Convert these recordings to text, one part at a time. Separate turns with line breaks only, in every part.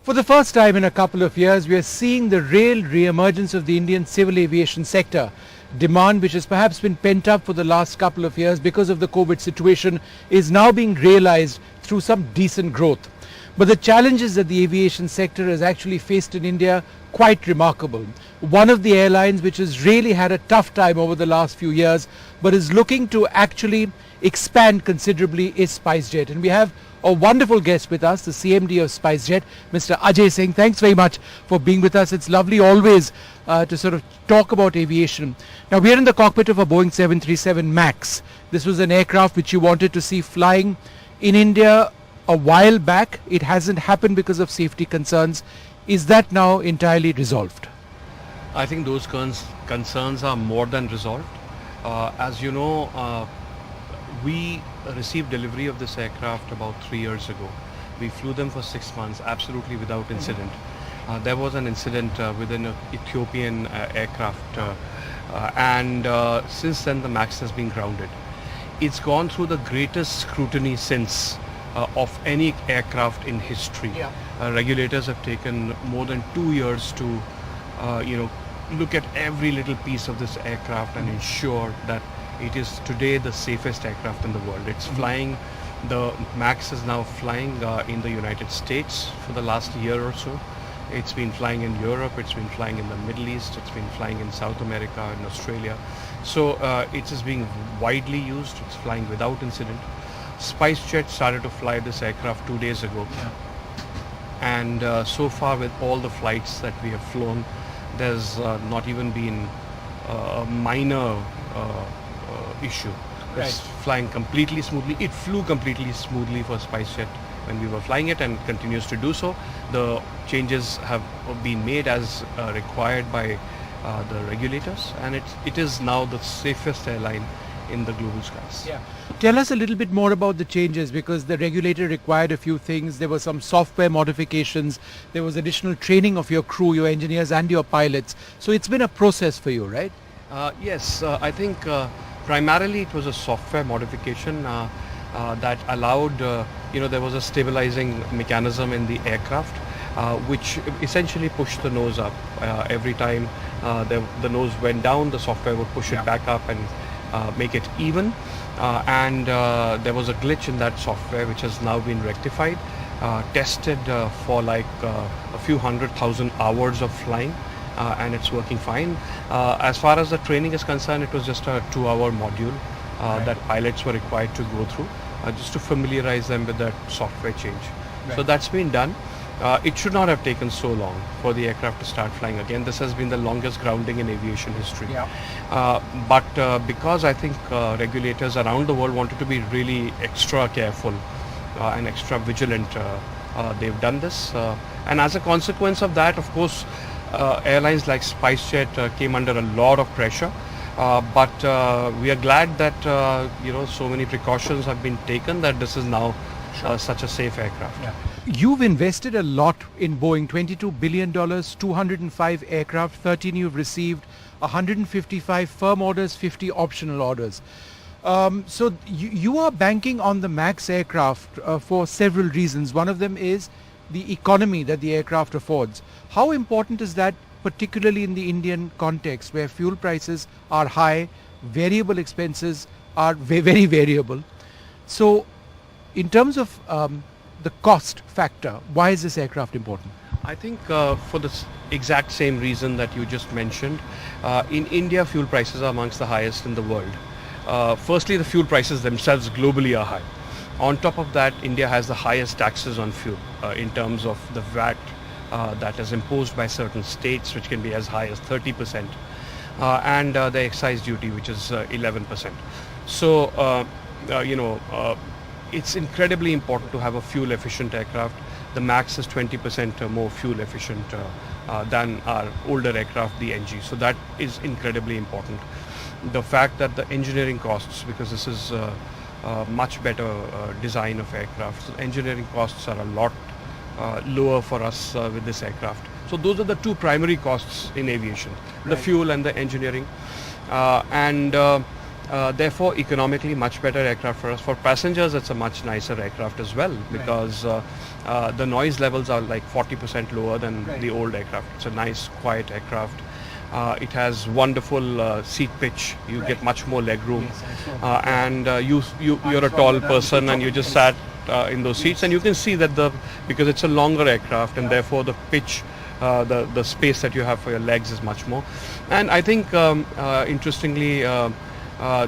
For the first time in a couple of years, we are seeing the real re-emergence of the Indian civil aviation sector. Demand, which has perhaps been pent up for the last couple of years because of the COVID situation, is now being realized through some decent growth. But the challenges that the aviation sector has actually faced in India, quite remarkable. One of the airlines which has really had a tough time over the last few years, but is looking to actually expand considerably, is SpiceJet. And we have a wonderful guest with us, the CMD of SpiceJet, Mr. Ajay Singh. Thanks very much for being with us. It's lovely always to sort of talk about aviation. Now, we are in the cockpit of a Boeing 737 Max. This was an aircraft which you wanted to see flying in India a while back. It hasn't happened because of safety concerns. Is that now entirely resolved?
I think those concerns are more than resolved. As you know, we received delivery of this aircraft about 3 years ago. We flew them for 6 months absolutely without incident. There was an incident with an Ethiopian aircraft and since then the Max has been grounded. It's gone through the greatest scrutiny since of any aircraft in history. Regulators have taken more than 2 years to look at every little piece of this aircraft and ensure that it is today the safest aircraft in the world. It's flying, the Max is now flying in the United States for the last year or so. It's been flying in Europe, it's been flying in the Middle East, it's been flying in South America and Australia. So it is being widely used, it's flying without incident. SpiceJet started to fly this aircraft 2 days ago. And so far with all the flights that we have flown, there's not even been a minor issue. It's flying completely smoothly. It flew completely smoothly for SpiceJet when we were flying it and continues to do so. The changes have been made as required by the regulators, and it is now the safest airline in the global skies.
Tell us a little bit more about the changes, because the regulator required a few things. There were some software modifications, there was additional training of your crew, your engineers and your pilots. So it's been a process for you, right?
Yes, I think primarily it was a software modification that allowed, there was a stabilizing mechanism in the aircraft which essentially pushed the nose up. Every time the nose went down, the software would push it back up and make it even. And there was a glitch in that software which has now been rectified, tested for like a few 100,000 hours of flying. And it's working fine. As far as the training is concerned, it was just a 2-hour module that pilots were required to go through just to familiarize them with that software change. So that's been done. It should not have taken so long for the aircraft to start flying again. This has been the longest grounding in aviation history. But because I think regulators around the world wanted to be really extra careful and extra vigilant, they've done this. And as a consequence of that, of course, airlines like SpiceJet came under a lot of pressure, but we are glad that so many precautions have been taken that this is now such a safe aircraft.
You've invested a lot in Boeing, $22 billion, 205 aircraft, 13 you've received, 155 firm orders, 50 optional orders. So you are banking on the Max aircraft for several reasons. One of them is the economy that the aircraft affords. How important is that, particularly in the Indian context where fuel prices are high, variable expenses are very variable? So in terms of the cost factor, why is this aircraft important?
I think for the exact same reason that you just mentioned. In India, fuel prices are amongst the highest in the world. Firstly, the fuel prices themselves globally are high. On top of that, India has the highest taxes on fuel in terms of the VAT that is imposed by certain states, which can be as high as 30%, and the excise duty, which is 11%. So, it's incredibly important to have a fuel efficient aircraft. The Max is 20% more fuel efficient than our older aircraft, the NG. So that is incredibly important. The fact that the engineering costs, because this is much better design of aircraft, so engineering costs are a lot lower for us with this aircraft. So those are the two primary costs in aviation, the fuel and the engineering. Therefore, economically much better aircraft for us. For passengers, it's a much nicer aircraft as well, because the noise levels are like 40% lower than the old aircraft. It's a nice, quiet aircraft. It has wonderful seat pitch. You get much more leg room, and you're a tall person, and you just sat in those seats, and you can see that because it's a longer aircraft, and therefore the pitch, the space that you have for your legs is much more. And I think interestingly,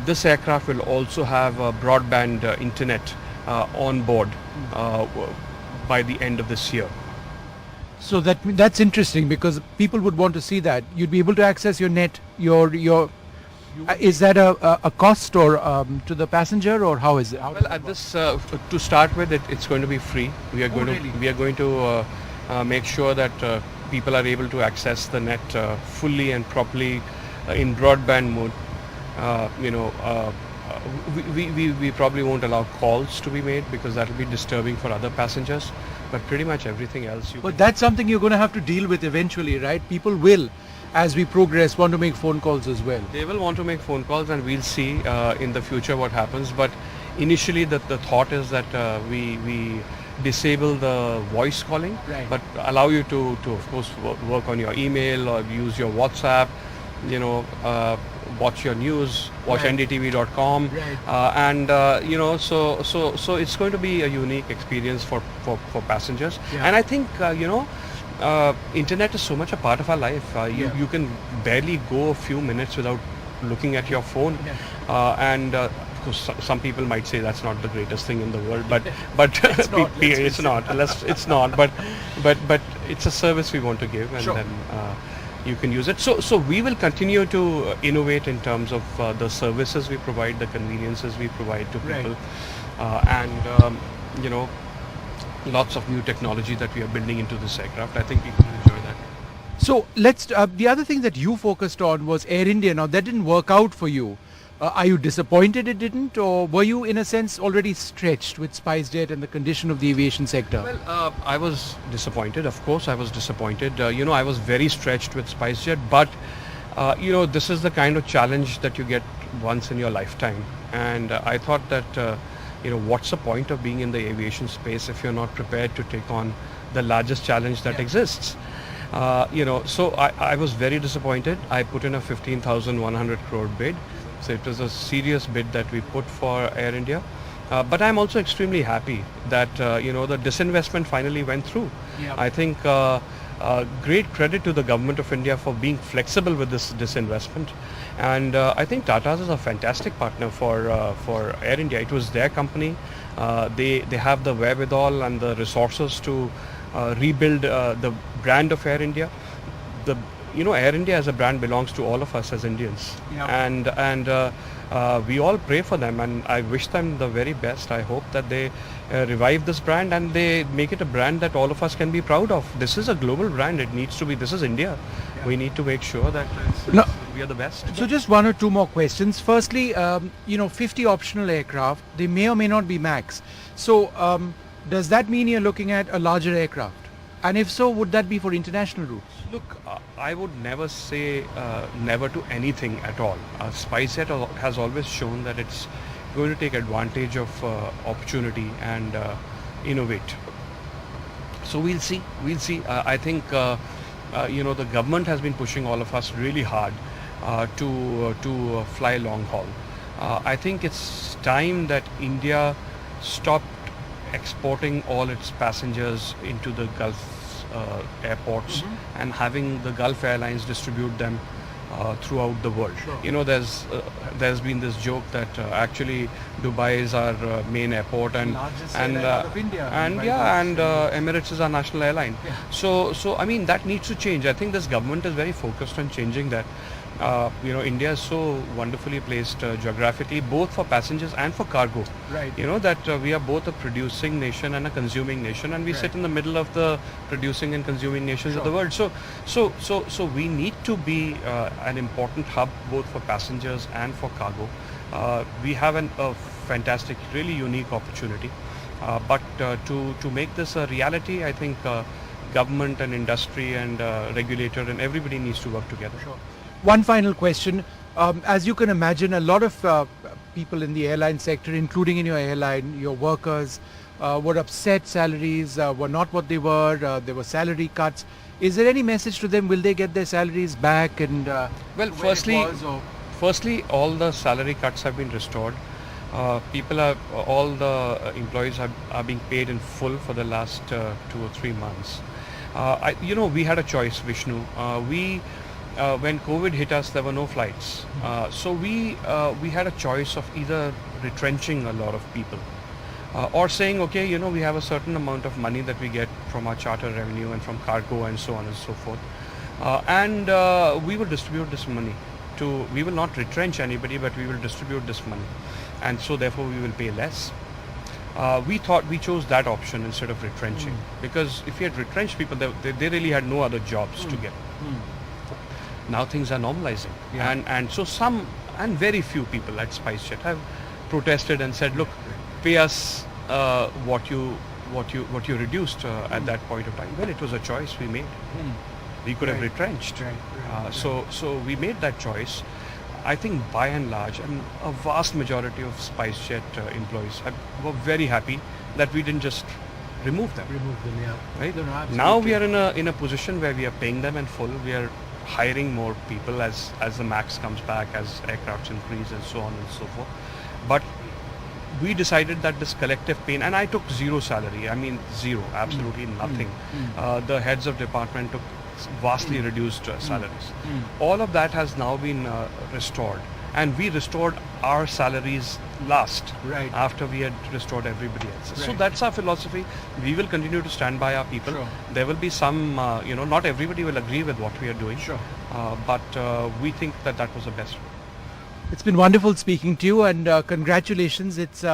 this aircraft will also have broadband internet on board by the end of this year.
So that's interesting, because people would want to see that. You'd be able to access your net, is that a cost or to the passenger, or how is it?
Well, at this to start with, it's going to be free. We are going to make sure that people are able to access the net fully and properly in broadband mode. We probably won't allow calls to be made, because that will be disturbing for other passengers. But pretty much everything else
But that's something you're going to have to deal with eventually, right? People will, as we progress, want to make phone calls as well.
They will want to make phone calls, and we'll see in the future what happens. But initially the thought is that we disable the voice calling, but allow you to of course work on your email or use your WhatsApp, watch your news, watch NDTV.com, and so it's going to be a unique experience for passengers. And I think internet is so much a part of our life. You can barely go a few minutes without looking at your phone, and of course some people might say that's not the greatest thing in the world, but it's not. But it's a service we want to give, and then you can use it. So we will continue to innovate in terms of the services we provide, the conveniences we provide to people, and lots of new technology that we are building into this aircraft. I think people will enjoy that.
So let's. The other thing that you focused on was Air India. Now that didn't work out for you. Are you disappointed it didn't, or were you in a sense already stretched with SpiceJet and the condition of the aviation sector?
Well, I was disappointed. Of course, I was disappointed. I was very stretched with SpiceJet, but this is the kind of challenge that you get once in your lifetime. And I thought that what's the point of being in the aviation space if you're not prepared to take on the largest challenge that exists? So I was very disappointed. I put in a 15,100 crore bid. So it was a serious bid that we put for Air India. But I'm also extremely happy that the disinvestment finally went through. I think great credit to the government of India for being flexible with this disinvestment. And I think Tata's is a fantastic partner for Air India. It was their company. They have the wherewithal and the resources to rebuild the brand of Air India. Air India as a brand belongs to all of us as Indians, and we all pray for them, and I wish them the very best. I hope that they revive this brand and they make it a brand that all of us can be proud of. This is a global brand. It needs to be. This is India. We need to make sure that we are the best.
So just one or two more questions. Firstly, 50 optional aircraft, they may or may not be Max. So does that mean you're looking at a larger aircraft? And if so, would that be for international routes?
Look, I would never say never to anything at all. SpiceJet has always shown that it's going to take advantage of opportunity and innovate. So we'll see. I think the government has been pushing all of us really hard to fly long haul. I think it's time that India stopped exporting all its passengers into the Gulf airports and having the Gulf airlines distribute them throughout the world. There's been this joke that actually Dubai is our main airport, and Emirates is our national airline. So I mean, that needs to change. I think this government is very focused on changing that. India is so wonderfully placed geographically, both for passengers and for cargo. That we are both a producing nation and a consuming nation, and we sit in the middle of the producing and consuming nations of the world. So we need to be an important hub both for passengers and for cargo. We have a fantastic, really unique opportunity. But to make this a reality, I think government and industry and regulator and everybody needs to work together.
One final question. As you can imagine, a lot of people in the airline sector, including in your airline, your workers, were upset. Salaries were not what they were. There were salary cuts. Is there any message to them? Will they get their salaries back? And
Well,
where
firstly,
it was, or-
firstly, all the salary cuts have been restored. All the employees are being paid in full for the last 2 or 3 months. We had a choice, Vishnu. When COVID hit us, there were no flights. So we had a choice of either retrenching a lot of people or saying, okay, we have a certain amount of money that we get from our charter revenue and from cargo and so on and so forth. And we will distribute this money we will not retrench anybody, but we will distribute this money. And so therefore we will pay less. We chose that option instead of retrenching, because if we had retrenched people, they really had no other jobs to get. Now things are normalizing, and so some and very few people at SpiceJet have protested and said, look, pay us what you reduced at that point of time. Well, it was a choice we made. We could have retrenched. So we made that choice. I think by and large, and a vast majority of SpiceJet employees were very happy that we didn't just remove them. Right?
No, absolutely.
Now we are in a position where we are paying them in full. We are hiring more people as the Max comes back, as aircrafts increase, and so on and so forth. But we decided that this collective pain, and I took zero salary. I mean zero, absolutely nothing. The heads of department took vastly reduced salaries. All of that has now been restored, and we restored our salaries last,
Right.
after we had restored everybody else's. So
Right.
that's our philosophy. We will continue to stand by our people.
Sure.
There will be some, not everybody will agree with what we are doing.
Sure.
But we think that was the best.
It's been wonderful speaking to you, and congratulations. It's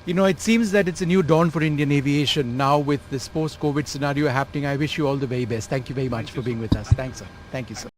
it seems that it's a new dawn for Indian aviation now with this post-COVID scenario happening. I wish you all the very best. Thank you very much for being with us. Thanks, sir. Thank you, sir.